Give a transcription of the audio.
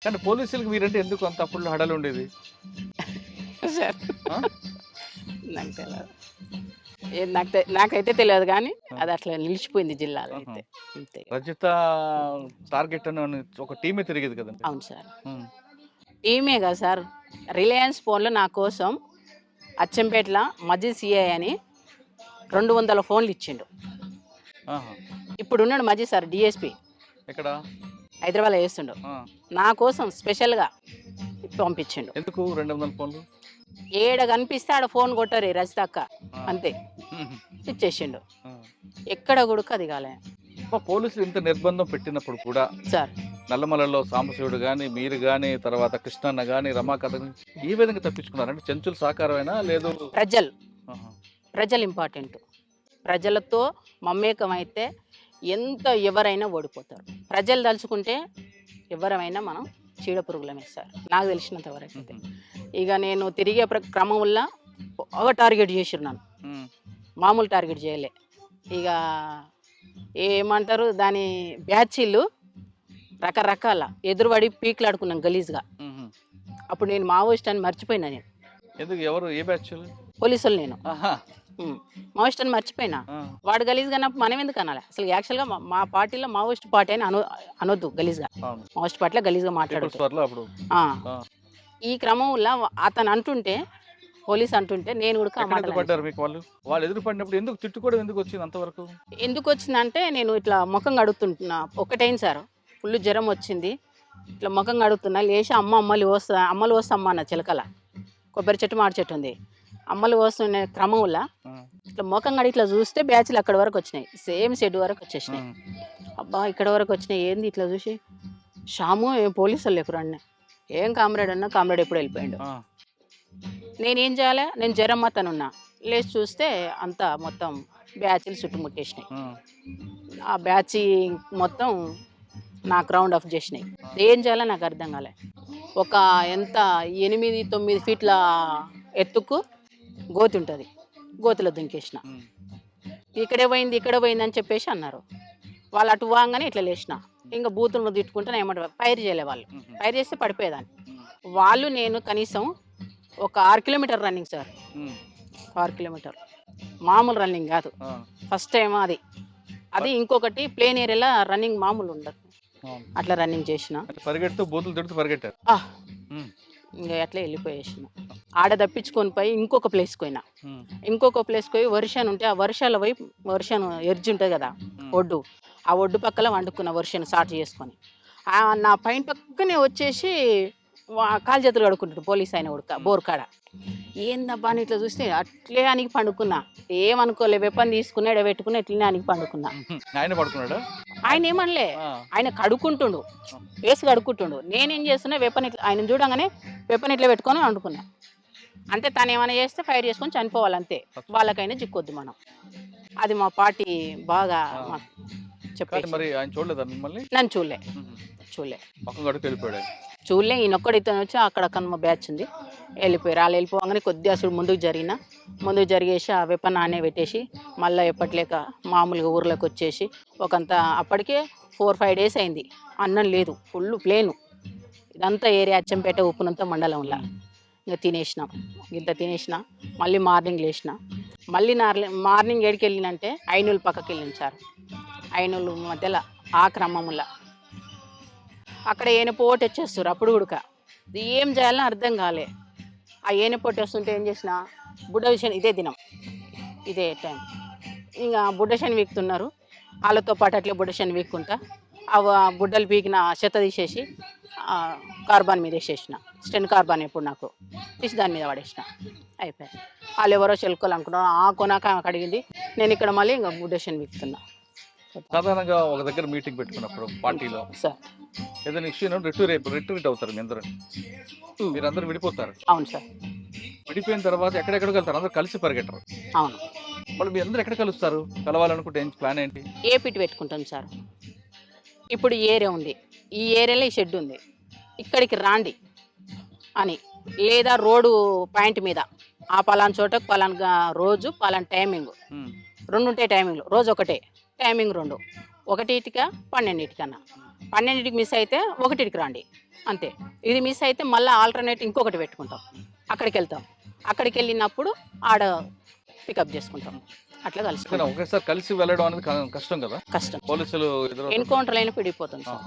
కానీ పోలీసులకి మీరంటే ఎందుకు అంత అప్పుడు హడలు ఉండేది? సార్ ఆ? నాకు తెలియదు. నాకైతే తెలియదు కానీ ఆ. అది అట్లా నిలిచిపోయింది జిల్లాలో ఆహా. అయితే. అంతే. రజిత టార్గెట్ అని ఒక టీమే తిరిగేది కదండి. అవును సార్. ఉమ్. టీమే కదా సార్. రిలయన్స్ ఫోన్లో నా కోసం అచ్చంపేటలో మజిద్ సిఐ అని 200 ఫోన్లు ఇచ్చిండు. ఆహా. ఇప్పుడు ఉన్నాడు మజిద్ సార్ డిఎస్పి ఎక్కడ? హైదరాబాద్లో చేస్తుండు. ఆ. నా కోసం స్పెషల్గా పంపించిండు. ఎందుకు 200 ఫోన్లు? ఏడ కనిపిస్తే ఆడ ఫోన్ కొట్టరు రజిత అక్క, ఆ. అంతే ఉహు. ఇచ్చేసిండు. ఆ. ఎక్కడ కొడుకు అది కాలే అబ్బా, పోలీసులు ఇంత నిర్బంధం పెట్టినప్పుడు కూడా సార్. నల్లమలలో సాంబశివుడు కానీ మీరు కానీ తర్వాత కృష్ణన్న కానీ రమాకథ గాని ఈ విధంగా తప్పించుకున్నారంటే చెంచుల సహకారమైనా లేదు? ఆహా. ప్రజలు ఇంపార్టెంట్. ప్రజలతో మమేకం అయితే ఎవరైనా ఓడిపోతారు. ప్రజలు తలుచుకుంటే ఎవరైనా మనం చీడపురుగులమే సార్, నాకు తెలిసినంత వరకు అయితే. ఉహు. ఇక నేను తిరిగే క్రమంలో బాగా టార్గెట్ చేసిరు, ఉమ్. మామూలు టార్గెట్ చేయలే. ఇక ఏమంటారు దాని బ్యాచీలు రకరకాల ఎదురుబడి పీకులాడుకున్నాం గలీజ్గా. ఉహు. అప్పుడు నేను మావోయిస్ట్ అని మర్చిపోయినా. నేను ఎందుకు? ఎవరు? ఏ బ్యాచ్? పోలీసులు నేను ఆహా. మావోయిస్ట్ అని మర్చిపోయినా. ఆ. వాడు గలీజ్గా అన్నప్పుడు మనం ఎందుకు అనాలి? అసలు యాక్చువల్గా మా పార్టీలో మావోయిస్ట్ పార్టీ అని అనొద్దు గలీజ్గా. అవును. మావోయిస్ట్ పార్టీలో గలీజ్గా పీపుల్స్ మాట్లాడదు. వార్లో అప్పుడు ఈ క్రమంలో అతను అంటుంటే, పోలీస్ అంటుంటే నేను కూడా ఆ ఎక్కడ మాటలు ఎదురుపడ్డారు మీకు వాళ్ళు ఎదురుపడినప్పుడు ఎందుకు తిట్టుకోవడం ఎందుకు వచ్చింది అంతవరకు? ఎందుకు వచ్చిందంటే నేను ఇట్లా ముఖం కడుగుతుంటున్నా. ఒకటైంది సార్, ఫుల్ జ్వరం వచ్చింది. ఇట్లా ముఖం కడుగుతున్నా, లేచి అమ్మలు వస్తా అమ్మ అన్న చిలకల కొబ్బరి చెట్టు మాడి చెట్టు ఉంది. అమ్మలు వస్తున్న క్రమంలో ఆ. ఇట్లా ముఖం కడిగి ఇట్లా చూస్తే బ్యాచ్లు అక్కడ వరకు వచ్చినాయి, సేమ్ షెడ్ వరకు వచ్చేసినాయి. అబ్బా ఇక్కడ వరకు వచ్చినాయి ఏంది ఇట్లా చూసి, షాము ఏం పోలీసు వాళ్ళు ఎక్కువ అన్న, ఏం కామ్రేడ్ అన్నా, కామ్రేడ్ ఎప్పుడు వెళ్ళిపోయాడు. ఆ. నేనేం చేయాలి? నేను జ్వరం అతనున్నా, లేచి చూస్తే అంతా మొత్తం బ్యాచ్లు చుట్టుముట్టేసినాయి. ఆ. ఆ బ్యాచ్ మొత్తం నాకు రౌండ్ ఆఫ్ చేసినాయి. ఏం చేయాలో నాకు అర్థం కాలే. ఒక ఎంత 8-9 ఫీట్ల ఎత్తుకు గోతి ఉంటుంది, గోతిలో దుంకేసిన. ఉమ్. ఇక్కడ పోయింది అని చెప్పేసి అన్నారు. వాళ్ళు అటు వాగానే ఇట్లా లేచిన. ఇంకా బూతులను తిట్టుకుంటే ఏమంటారు, ఫైర్ చేయలే వాళ్ళు. ఉహు. ఫైర్ చేస్తే పడిపోయేదాన్ని. ఉమ్. వాళ్ళు నేను కనీసం ఒక 6 కిలోమీటర్ రన్నింగ్ సార్. ఉమ్. 6 కిలోమీటర్ మామూలు రన్నింగ్ కాదు. ఆ. ఫస్ట్ టైం అది ఇంకొకటి ప్లేన్ ఏరియాలో రన్నింగ్ మామూలు ఉండదు. అవును. అట్లా రన్నింగ్ చేసిన. అంటే పరిగెడుతూ బూతులు తిడుతూ పరిగెట్టారు. ఉమ్. ఇంకా అట్లా వెళ్ళిపోయేసిన. ఆడ తప్పించుకొని పోయి ఇంకొక ప్లేస్కి పోయినా. ఉమ్. ఇంకొక ప్లేస్కి పోయి వర్షాన్ని ఉంటే ఆ వర్షాల వైపు వర్షాన్ని ఎర్జి ఉంటుంది కదా ఉమ్. ఒడ్డు, ఆ ఒడ్డు పక్కల వండుకున్న వర్షాన్ని స్టార్ట్ చేసుకొని నా పైన పక్కనే వచ్చేసి కాలు చేతులు కడుక్కుంటాడు పోలీస్ ఆయన ఉడక బోర్ కాడ. ఏందబ్బా అని ఇట్లా చూస్తే అట్లే అనికి పండుకున్నా. ఏమనుకోలే, వెపన్ తీసుకుని ఎడబెట్టుకుని ఎట్లనే అనికి పండుకున్నా. ఉహు. ఆయన పడుకున్నాడా? ఆయన ఏమనలే, ఆ. ఆయన కడుక్కుంటుండు, వేసి కడుక్కుంటుండు. నేనేం చేస్తున్నా, వెపన్ ఇట్లా ఆయన చూడంగానే వెపన్ ఇట్లా పెట్టుకొని వండుకున్నా. అంటే తను ఏమైనా చేస్తే ఫైర్ చేసుకొని చనిపోవాలంతే, వాళ్ళకైనా చిక్కొద్దు మనం. అది మా పార్టీ బాగా ఆ. కానీ చెప్పేసి. మరి ఆయన చూడలేదా మిమ్మల్ని? నన్ను చూడలే. పక్కన గడుపు వెళ్ళిపోయాడు ఆయన. చూడలే. ఈయనొక్కడు ఇతను వచ్చి అక్కడ మా బ్యాచ్ ఉంది, వెళ్ళిపోయారు. వాళ్ళు వెళ్ళిపోగానే కొద్దిగా అసలు ముందుకు జరిగేసి ఆ వెపన్ ఆనే పెట్టేసి మళ్ళీ ఎప్పట్లేక మామూలుగా ఊర్లోకి వచ్చేసి ఒకంత అప్పటికే 4-5 డేస్ అయింది. అన్నం లేదు, ఫుల్ ప్లేను. ఇదంతా ఏరియా అచ్చంపేట ఉప్పునంత మండలంలో. ఇంకా ఇంత తినేసిన. మళ్ళీ మార్నింగ్ లేచిన. మళ్ళీ మార్నింగ్ ఏడికి వెళ్ళినంటే ఐనూలు పక్కకి వెళ్ళింది సార్. ఐనూలు మధ్యలో ఆ క్రమంలో అక్కడ ఏనపోటు వచ్చేస్తారు. అప్పుడు కూడా ఏం చేయాలని అర్థం కాలే. ఆ ఏనపోటు వస్తుంటే ఏం చేసిన, బుడ్డ విషయం ఇదే టైం ఇంకా బుడ్డశని వీక్తున్నారు. వాళ్ళతో పాటు అట్లే బుడ్డశని వీక్కుంటా ఆ బుడ్డలు పీకిన చెత్త తీసేసి కార్బాన్ మీద వేసేసిన. స్టెన్ కార్బాన్ ఎప్పుడు నాకు తీసి దాని మీద పడేసిన. అయిపోయాయి. వాళ్ళు ఎవరో చెల్కోలు అనుకున్నారు. ఆ కొనాక అడిగింది. నేను ఇక్కడ మళ్ళీ ఇంకా బుడ్డశని వీక్తున్నా. సాధారణంగా ఒక దగ్గర మీటింగ్ పెట్టుకున్నప్పుడు పార్టీలో సార్ ఏదైనా ఇష్యూ రిట్రీట్ అవుతారు మీ అందరూ. మీరందరూ విడిపోతారు. అవును సార్. విడిపోయిన తర్వాత ఎక్కడెక్కడికి వెళ్తారు? అందరూ కలిసి పరిగెట్టరు. అవును. వాళ్ళు మీ అందరూ ఎక్కడ కలుస్తారు? కలవాలనుకుంటే ప్లాన్ ఏంటి? ఏ పిట్ పెట్టుకుంటాం సార్. ఇప్పుడు ఈ ఏరియా ఉంది, ఈ ఏరియాలో ఈ షెడ్ ఉంది, ఇక్కడికి రాండి అని. లేదా రోడ్డు పాయింట్ మీద ఆ పలానా చోటకు పలానా రోజు పలానా టైమింగ్ 2 ఉంటాయి. టైమింగ్లు రోజు ఒకటే టైమింగ్ 2, 1కి 12కన్నా. 12కి మిస్ అయితే 1కి రండి. అంతే. ఇది మిస్ అయితే మళ్ళీ ఆల్టర్నేట్ ఇంకొకటి పెట్టుకుంటాం. అక్కడికి వెళ్తాం. అక్కడికి వెళ్ళినప్పుడు ఆడ పికప్ చేసుకుంటాం. అట్లా కానీ కలుసుకుంటాం. ఒకేసారి కలిసి వెళ్ళడం అనేది కష్టం కదా, కష్టం. పోలీసులు ఎదురు ఎన్కౌంటర్ అయినప్పుడు విడిపోతుంది సార్.